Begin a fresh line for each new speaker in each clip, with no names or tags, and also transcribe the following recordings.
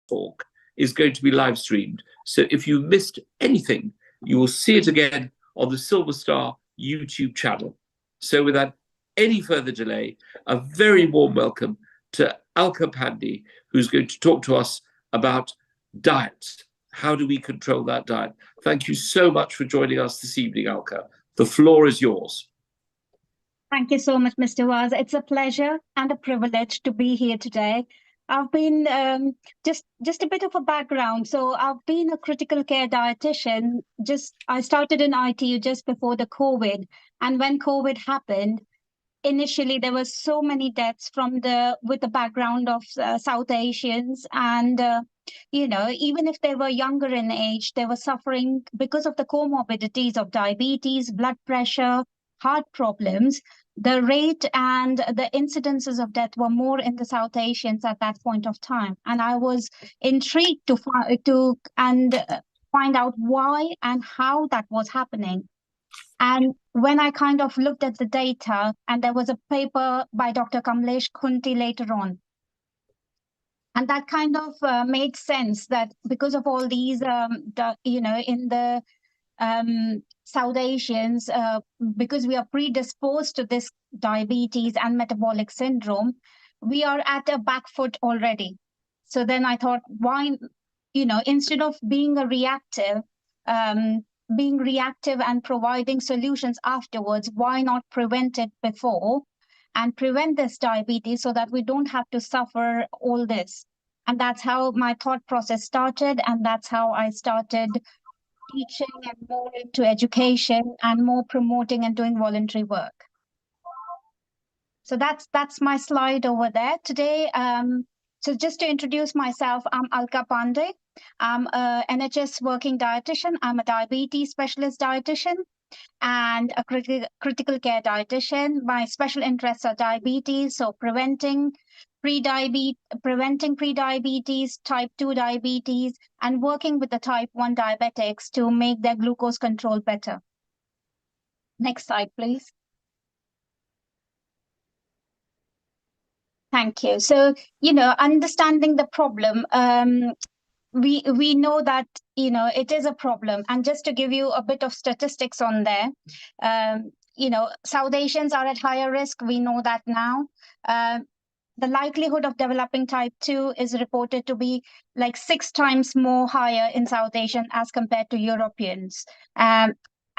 talk is going to be live streamed. So if you missed anything, you will see it again on the Silver Star YouTube channel. So without any further delay, a very warm welcome to Alka Pandey, who's going to talk to us about diet. How do we control that diet? Thank you so much for joining us this evening, Alka. The floor is yours.
Thank you so much, Mr. Waz. It's a pleasure and a privilege to be here today. I've been just a bit of a background. So I've been a critical care dietitian. I started in ITU just before the COVID, and when COVID happened, initially there were so many deaths with the background of South Asians, and even if they were younger in age, they were suffering because of the comorbidities of diabetes, blood pressure, heart problems. The rate and the incidences of death were more in the South Asians at that point of time, and I was intrigued to find out why and how that was happening. And when I kind of looked at the data, and there was a paper by Dr. Kamlesh Khunti later on, and that kind of made sense that because of all these, in the South Asians, because we are predisposed to this diabetes and metabolic syndrome, we are at a back foot already. So then I thought, why, instead of being reactive and providing solutions afterwards, why not prevent it before and prevent this diabetes so that we don't have to suffer all this? And that's how my thought process started, and that's how I started teaching and more into education and more promoting and doing voluntary work. So that's my slide over there today. So just to introduce myself, I'm Alka Pandey. I'm a NHS working dietitian. I'm a diabetes specialist dietitian and a critical care dietitian. My special interests are diabetes, so preventing pre-diabetes, type 2 diabetes, and working with the type 1 diabetics to make their glucose control better. Next slide, please. Thank you. So, understanding the problem, we know that, it is a problem. And just to give you a bit of statistics on there, South Asians are at higher risk. We know that now. The likelihood of developing type 2 is reported to be like 6 times more higher in South Asian as compared to Europeans.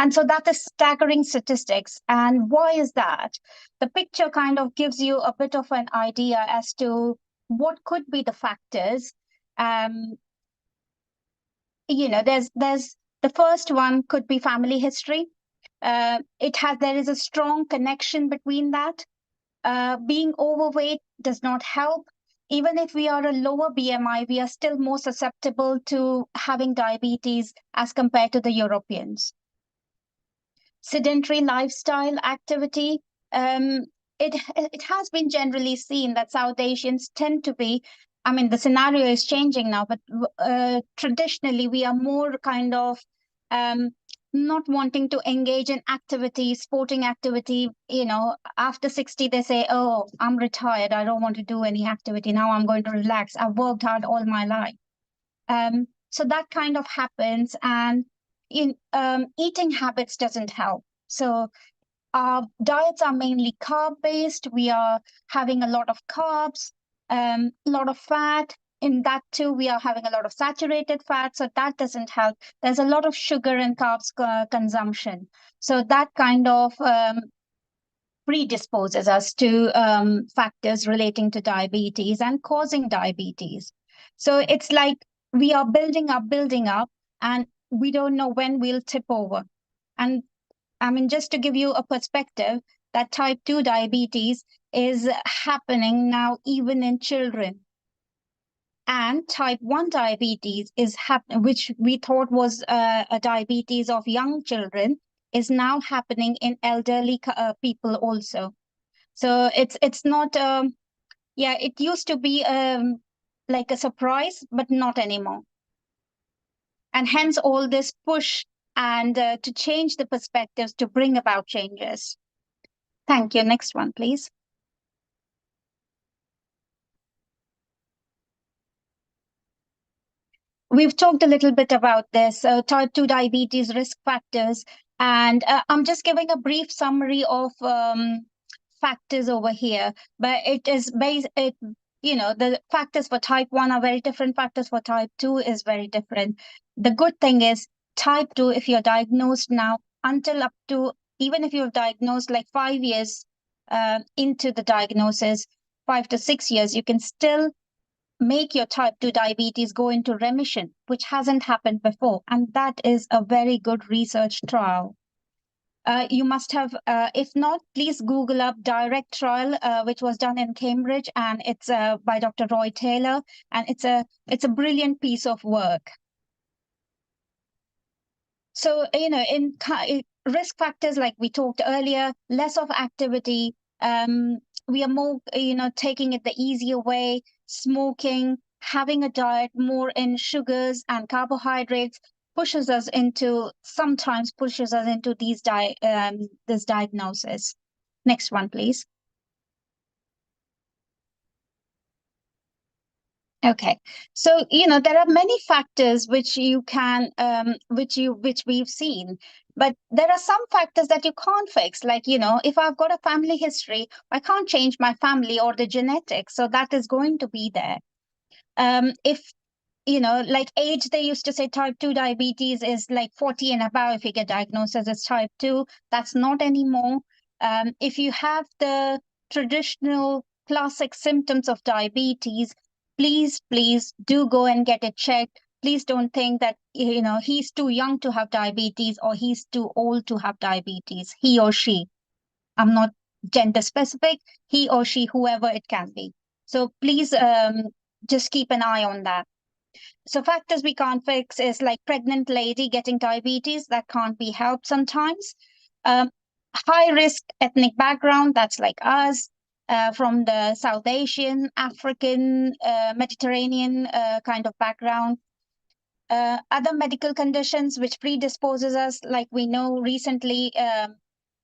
And so that is staggering statistics. And why is that? The picture kind of gives you a bit of an idea as to what could be the factors. There's the first one could be family history. There is a strong connection between that. Being overweight does not help. Even if we are a lower BMI, we are still more susceptible to having diabetes as compared to the Europeans. Sedentary lifestyle activity. It has been generally seen that South Asians tend to be, the scenario is changing now, but traditionally we are more kind of not wanting to engage in activity, sporting activity. After 60, they say, oh, I'm retired. I don't want to do any activity. Now I'm going to relax. I've worked hard all my life. So that kind of happens, and eating habits doesn't help. So our diets are mainly carb-based. We are having a lot of carbs, a lot of fat. In that too, we are having a lot of saturated fat, so that doesn't help. There's a lot of sugar and carbs consumption. So that kind of predisposes us to factors relating to diabetes and causing diabetes. So it's like we are building up, and we don't know when we'll tip over. And just to give you a perspective, that type 2 diabetes is happening now even in children. And type 1 diabetes is which we thought was a diabetes of young children, is now happening in elderly people also. So it's not, it used to be like a surprise, but not anymore. And hence all this push and to change the perspectives, to bring about changes. Thank you. Next one, please. we've talked a little bit about this, type 2 diabetes risk factors, and I'm just giving a brief summary of factors over here, but it is the factors for type 1 are very different, factors for type 2 is very different. The good thing is type 2, if you're diagnosed now, until up to, even if you're diagnosed like 5 years into the diagnosis, 5 to 6 years, you can still make your type 2 diabetes go into remission, which hasn't happened before. And that is a very good research trial. You must have, if not, please Google up Direct Trial, which was done in Cambridge, and it's by Dr. Roy Taylor, and it's a brilliant piece of work. So, in risk factors, like we talked earlier, less of activity, we are more, taking it the easier way, smoking, having a diet more in sugars and carbohydrates sometimes pushes us into this diagnosis. Next one, please. Okay, so there are many factors which you can which we've seen, but there are some factors that you can't fix. Like, if I've got a family history, I can't change my family or the genetics, so that is going to be there. If like age, they used to say type 2 diabetes is like 40 and above if you get diagnosed as type 2. That's not anymore. If you have the traditional classic symptoms of diabetes, please do go and get it checked. Please don't think that he's too young to have diabetes or he's too old to have diabetes, he or she. I'm not gender specific, he or she, whoever it can be. So please just keep an eye on that. So factors we can't fix is like pregnant lady getting diabetes, that can't be helped sometimes. High risk ethnic background, that's like us, from the South Asian, African, Mediterranean kind of background. Other medical conditions which predisposes us, like we know recently,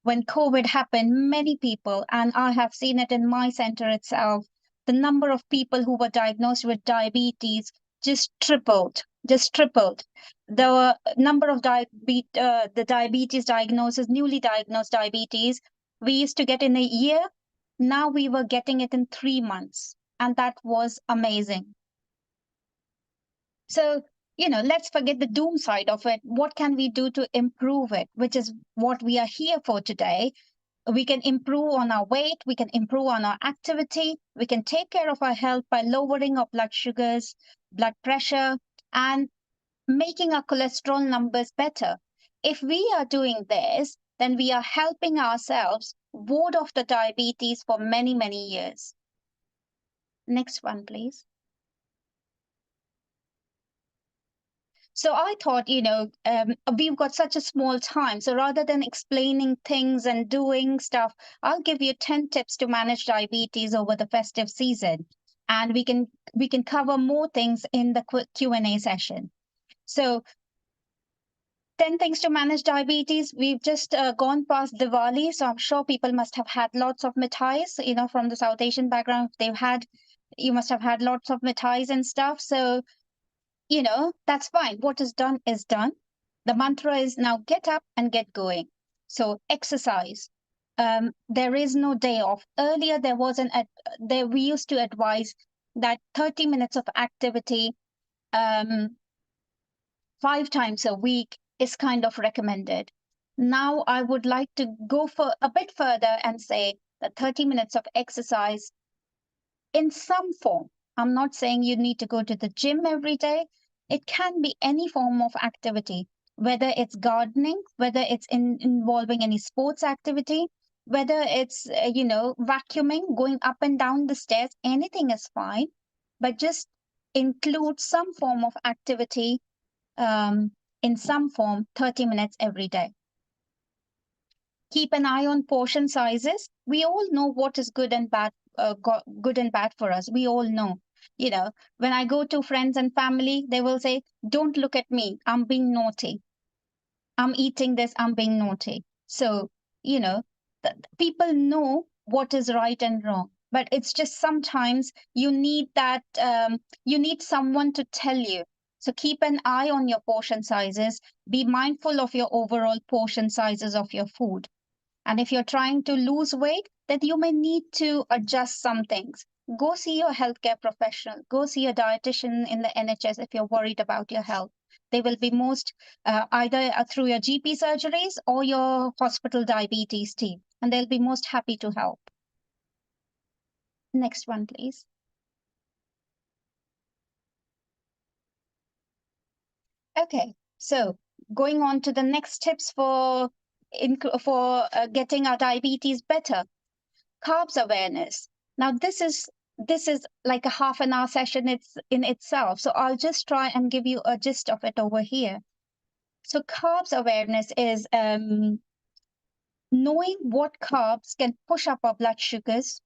when COVID happened, many people, and I have seen it in my center itself, the number of people who were diagnosed with diabetes just tripled. The number of the diabetes diagnosis, newly diagnosed diabetes, we used to get in a year. Now we were getting it in 3 months, and that was amazing. So, let's forget the doom side of it. What can we do to improve it, which is what we are here for today? We can improve on our weight, we can improve on our activity, we can take care of our health by lowering our blood sugars, blood pressure, and making our cholesterol numbers better. If we are doing this, then we are helping ourselves ward off the diabetes for many, many years. Next one, please. So I thought, we've got such a small time. So rather than explaining things and doing stuff, I'll give you 10 tips to manage diabetes over the festive season. And we can cover more things in the Q&A session. So 10 things to manage diabetes. We've just gone past Diwali, so I'm sure people must have had lots of mithais, from the South Asian background. You must have had lots of mithais and stuff. So that's fine. What is done is done. The mantra is now get up and get going. So exercise. There is no day off. Earlier, we used to advise that 30 minutes of activity 5 times a week is kind of recommended. Now, I would like to go for a bit further and say that 30 minutes of exercise in some form. I'm not saying you need to go to the gym every day. It can be any form of activity, whether it's gardening, whether it's involving any sports activity, whether it's, vacuuming, going up and down the stairs, anything is fine, but just include some form of activity in some form, 30 minutes every day. Keep an eye on portion sizes. We all know what is good and bad for us. We all know. When I go to friends and family, they will say, don't look at me, I'm being naughty. I'm eating this, I'm being naughty. So, people know what is right and wrong, but it's just sometimes you need that, you need someone to tell you. So keep an eye on your portion sizes. Be mindful of your overall portion sizes of your food. And if you're trying to lose weight, then you may need to adjust some things. Go see your healthcare professional. Go see a dietitian in the NHS if you're worried about your health. They will be most either through your GP surgeries or your hospital diabetes team, and they'll be most happy to help. Next one, please. Okay, so going on to the next tips for getting our diabetes better. Carbs awareness. Now this is like a half an hour session in itself. So I'll just try and give you a gist of it over here. So carbs awareness is knowing what carbs can push up our blood sugars.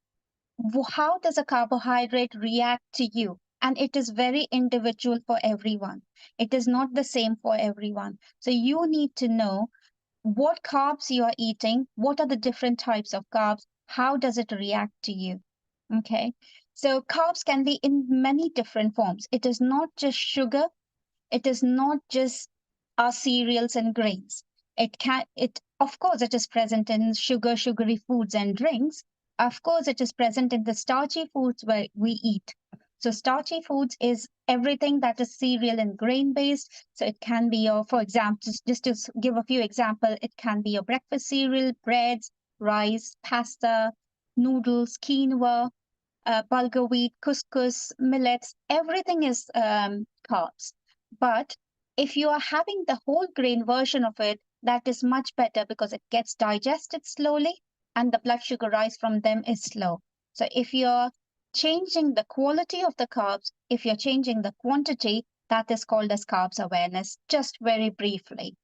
How does a carbohydrate react to you? And it is very individual for everyone. It is not the same for everyone. So you need to know what carbs you are eating, what are the different types of carbs, how does it react to you? Okay, so carbs can be in many different forms. It is not just sugar, it is not just our cereals and grains. Of course, it is present in sugary foods and drinks. Of course, it is present in the starchy foods where we eat. So starchy foods is everything that is cereal and grain based. So it can be your, for example, just to give a few examples, it can be your breakfast cereal, breads, rice, pasta, noodles, quinoa, bulgur wheat, couscous, millets, everything is carbs. But if you are having the whole grain version of it, that is much better because it gets digested slowly and the blood sugar rise from them is slow. So if you're changing the quality of the carbs, if you're changing the quantity, that is called as carbs awareness, just very briefly.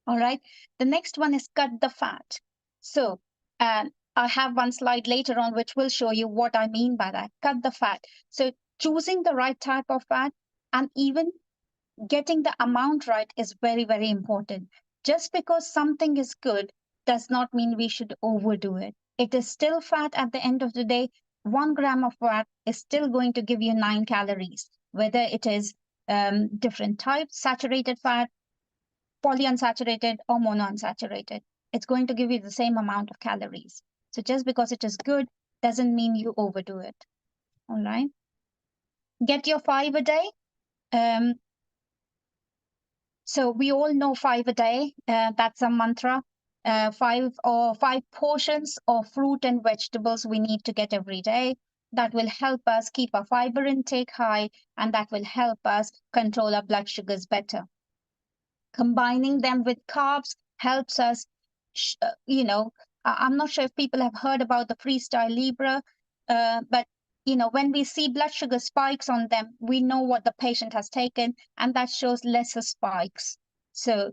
All right. The next one is cut the fat. So, I have one slide later on which will show you what I mean by that. Cut the fat. So choosing the right type of fat and even getting the amount right is very, very important. Just because something is good does not mean we should overdo it. It is still fat at the end of the day. 1 gram of fat is still going to give you 9 calories, whether it is different types, saturated fat, polyunsaturated or monounsaturated. It's going to give you the same amount of calories. So just because it is good doesn't mean you overdo it. All right. Get your 5 a day. So we all know 5 a day. That's a mantra. 5 portions of fruit and vegetables we need to get every day. That will help us keep our fiber intake high, and that will help us control our blood sugars better. Combining them with carbs helps us, I'm not sure if people have heard about the Freestyle Libre, but when we see blood sugar spikes on them, we know what the patient has taken, and that shows lesser spikes. So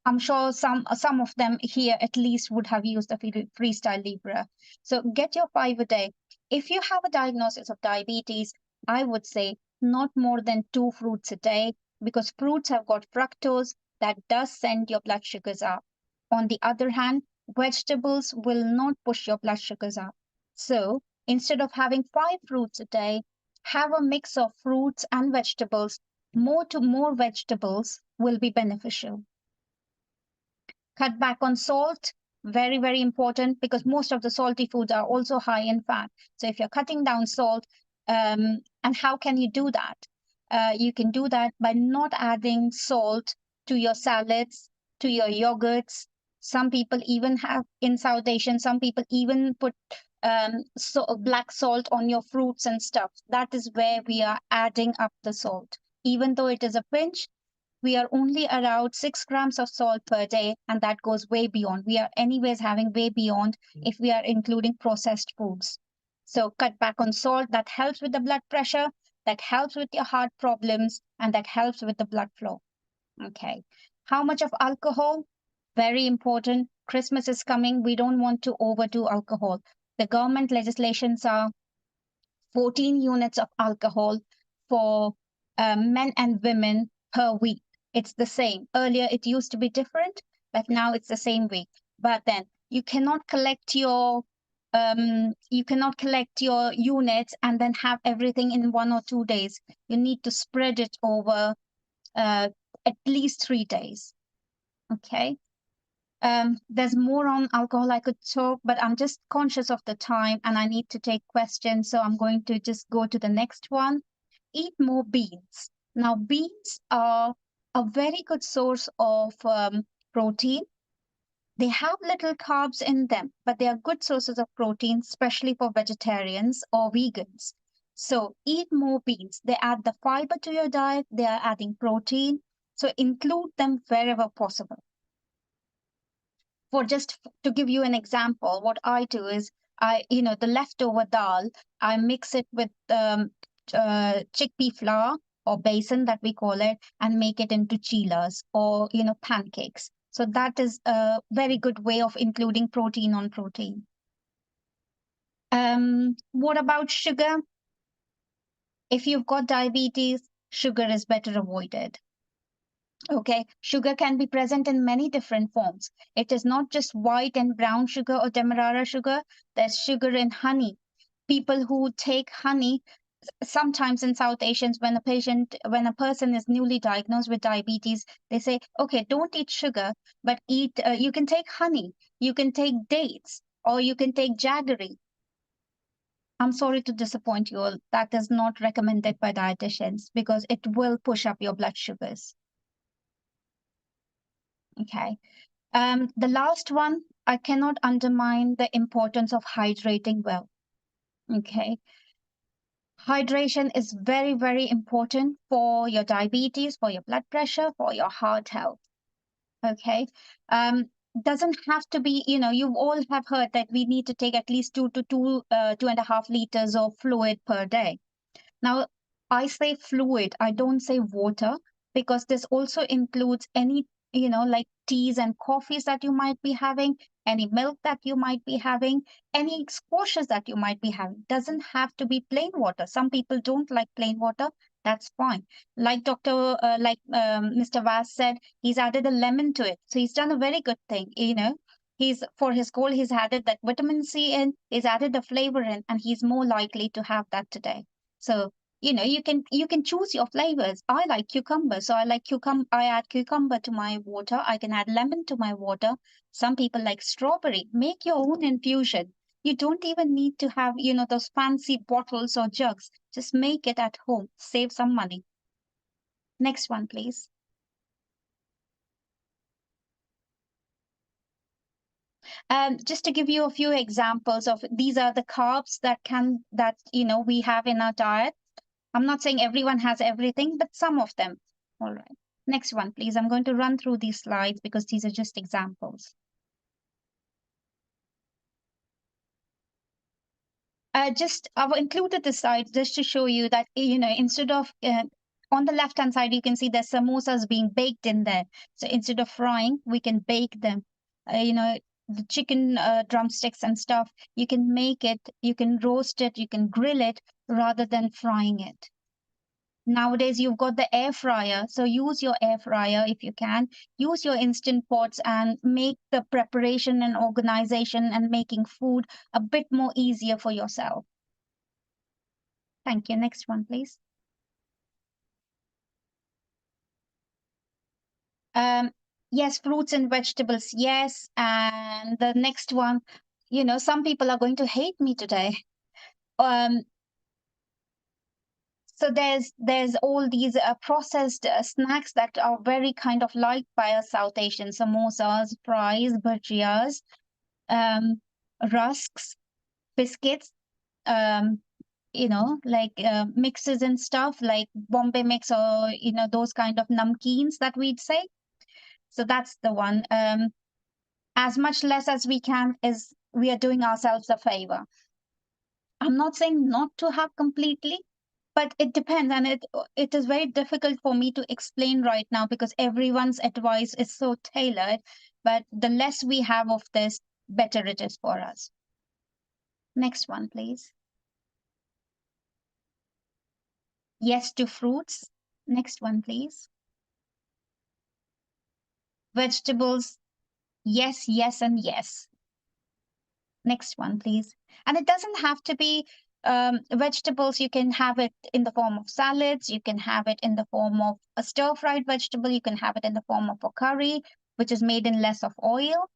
I'm sure some of them here at least would have used the Freestyle Libre. So get your 5 a day. If you have a diagnosis of diabetes, I would say not more than 2 fruits a day, because fruits have got fructose that does send your blood sugars up. On the other hand, vegetables will not push your blood sugars up. So instead of having 5 fruits a day, have a mix of fruits and vegetables. More vegetables will be beneficial. Cut back on salt, very, very important, because most of the salty foods are also high in fat. So if you're cutting down salt, and how can you do that? You can do that by not adding salt to your salads, to your yogurts. Some people even have, in South Asian, some people even put black salt on your fruits and stuff. That is where we are adding up the salt. Even though it is a pinch, we are only allowed 6 grams of salt per day, and that goes way beyond. We are anyways having way beyond if we are including processed foods. So cut back on salt. That helps with the blood pressure, that helps with your heart problems, and that helps with the blood flow. Okay. How much of alcohol? Very important. Christmas is coming. We don't want to overdo alcohol. The government legislations are 14 units of alcohol for men and women per week. It's the same. Earlier, it used to be different, but now it's the same week. But then you cannot collect your you cannot collect your units and then have everything in 1 or 2 days. You need to spread it over at least 3 days. Okay. There's more on alcohol I could talk, but I'm just conscious of the time and I need to take questions. So I'm going to just go to the next one. Eat more beans. Now, beans are a very good source of protein. They have little carbs in them, but they are good sources of protein, especially for vegetarians or vegans. So eat more beans. They add the fiber to your diet. They are adding protein. So include them wherever possible. For just to give you an example, what I do is the leftover dal, I mix it with chickpea flour or besan that we call it, and make it into chilas or pancakes. So that is a very good way of including protein on protein. What about sugar? If you've got diabetes, sugar is better avoided. Okay, sugar can be present in many different forms. It is not just white and brown sugar or demerara sugar. There's sugar in honey. People who take honey, sometimes in South Asians, when a person is newly diagnosed with diabetes, they say, okay, don't eat sugar, but you can take honey, you can take dates, or you can take jaggery. I'm sorry to disappoint you all. That is not recommended by dietitians because it will push up your blood sugars. Okay. The last one, I cannot undermine the importance of hydrating well. Okay. Hydration is very, very important for your diabetes, for your blood pressure, for your heart health. Okay. Doesn't have to be, you all have heard that we need to take at least 2.5 liters of fluid per day. Now, I say fluid, I don't say water, because this also includes any, like teas and coffees that you might be having, any milk that you might be having, any squashes that you might be having. Doesn't have to be plain water. Some people don't like plain water. That's fine. Like Mr. Vass said, he's added a lemon to it. So he's done a very good thing, for his goal, he's added that vitamin C in, he's added a flavor in, and he's more likely to have that today. So, you can choose your flavors. I like cucumber, so I add cucumber to my water. I can add lemon to my water. Some people like strawberry. Make your own infusion. You don't even need to have, those fancy bottles or jugs. Just make it at home. Save some money. Next one, please. Just to give you a few examples of these are the carbs that we have in our diet. I'm not saying everyone has everything, but some of them. All right. Next one, please. I'm going to run through these slides because these are just examples. I've included this slide just to show you that, instead of on the left-hand side, you can see the samosas being baked in there. So instead of frying, we can bake them. The chicken drumsticks and stuff, you can make it, you can roast it, you can grill it rather than frying it. Nowadays, you've got the air fryer, so use your air fryer if you can. Use your instant pots and make the preparation and organization and making food a bit more easier for yourself. Thank you. Next one, please. Yes, fruits and vegetables, yes. And the next one, some people are going to hate me today. So there's all these processed snacks that are very kind of liked by us South Asians: samosas, fries, bhajiyas, rusks, biscuits, like mixes and stuff like Bombay mix or those kind of namkeens that we'd say. So that's the one. As much less as we can is we are doing ourselves a favor. I'm not saying not to have completely, but it depends, and it is very difficult for me to explain right now because everyone's advice is so tailored. But the less we have of this, better it is for us. Next one, please. Yes to fruits. Next one, please. Vegetables. Yes, yes, and yes. Next one, please. And it doesn't have to be vegetables. You can have it in the form of salads. You can have it in the form of a stir-fried vegetable. You can have it in the form of a curry, which is made in less of oil.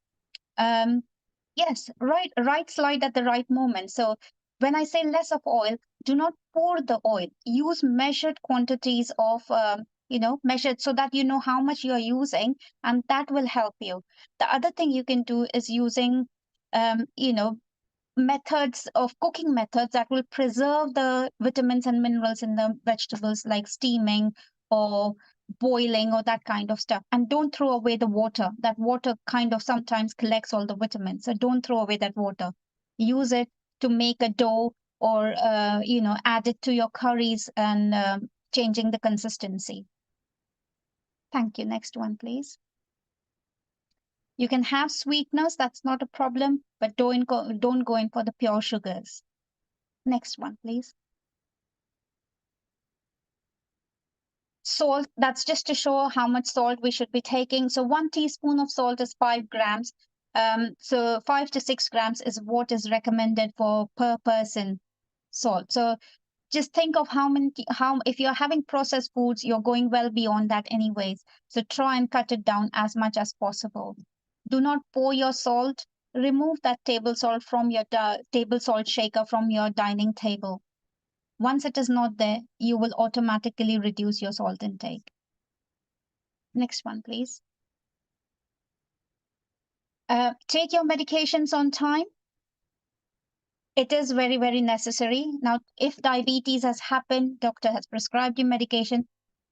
Yes, right slide at the right moment. So when I say less of oil, do not pour the oil. Use measured quantities of, measured so that you know how much you are using, and that will help you. The other thing you can do is using, methods of cooking methods that will preserve the vitamins and minerals in the vegetables, like steaming or boiling or that kind of stuff. And don't throw away the water. That water kind of sometimes collects all the vitamins. So don't throw away that water. Use it to make a dough, or add it to your curries, and changing the consistency. Thank you. Next one, please. You can have sweeteners, that's not a problem, but don't go in for the pure sugars. Next one, please. Salt, that's just to show how much salt we should be taking. So 1 teaspoon of salt is 5 grams. So 5 to 6 grams is what is recommended for per person salt. So just think of if you're having processed foods, you're going well beyond that anyways. So try and cut it down as much as possible. Do not pour your salt. Remove that table salt from your table salt shaker from your dining table. Once it is not there, you will automatically reduce your salt intake. Next one, please. Take your medications on time. It is very, very necessary. Now, if diabetes has happened, doctor has prescribed you medication,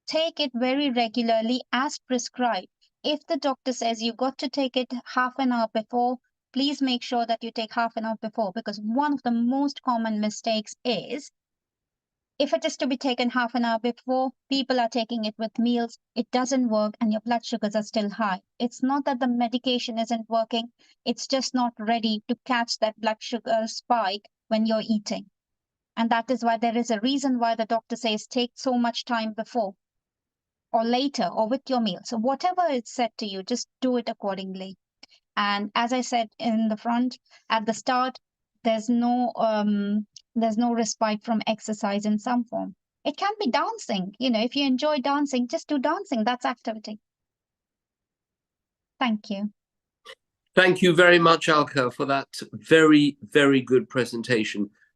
take it very regularly as prescribed. If the doctor says you got to take it half an hour before, please make sure that you take half an hour before, because one of the most common mistakes is, if it is to be taken half an hour before, people are taking it with meals. It doesn't work and your blood sugars are still high. It's not that the medication isn't working. It's just not ready to catch that blood sugar spike when you're eating. And that is why there is a reason why the doctor says take so much time before or later or with your meal. So whatever is said to you, just do it accordingly. And as I said in the front, at the start, there's no respite from exercise in some form. It can be dancing. If you enjoy dancing, just do dancing. That's activity. Thank you.
Thank you very much, Alka, for that very, very good presentation.